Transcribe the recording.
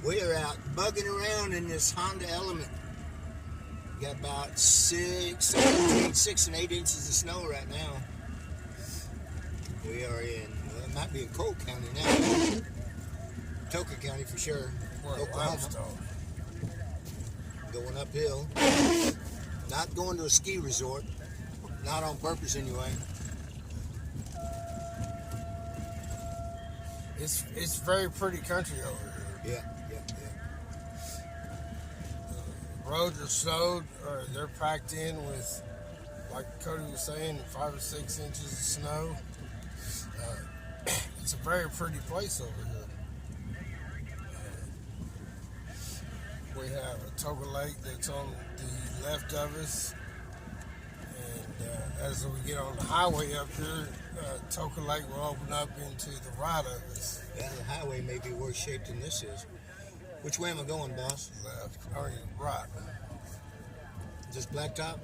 We are out bugging around in this Honda Element. Got about 6 and 8 inches of snow right now. We are in, well, it might be in Cole County now. Toka County for sure. Oklahoma. Going uphill. Not going to a ski resort. Not on purpose anyway. It's very pretty country over here. Yeah. Roads are snowed, or they're packed in with, like Cody was saying, 5 or 6 inches of snow. It's a very pretty place over here. We have a Toga Lake that's on the left of us, and as we get on the highway up here, Toga Lake will open up into the right of us. Yeah, the highway may be worse shape than this is. Which way am I going, boss? Left, or right. Just blacktop?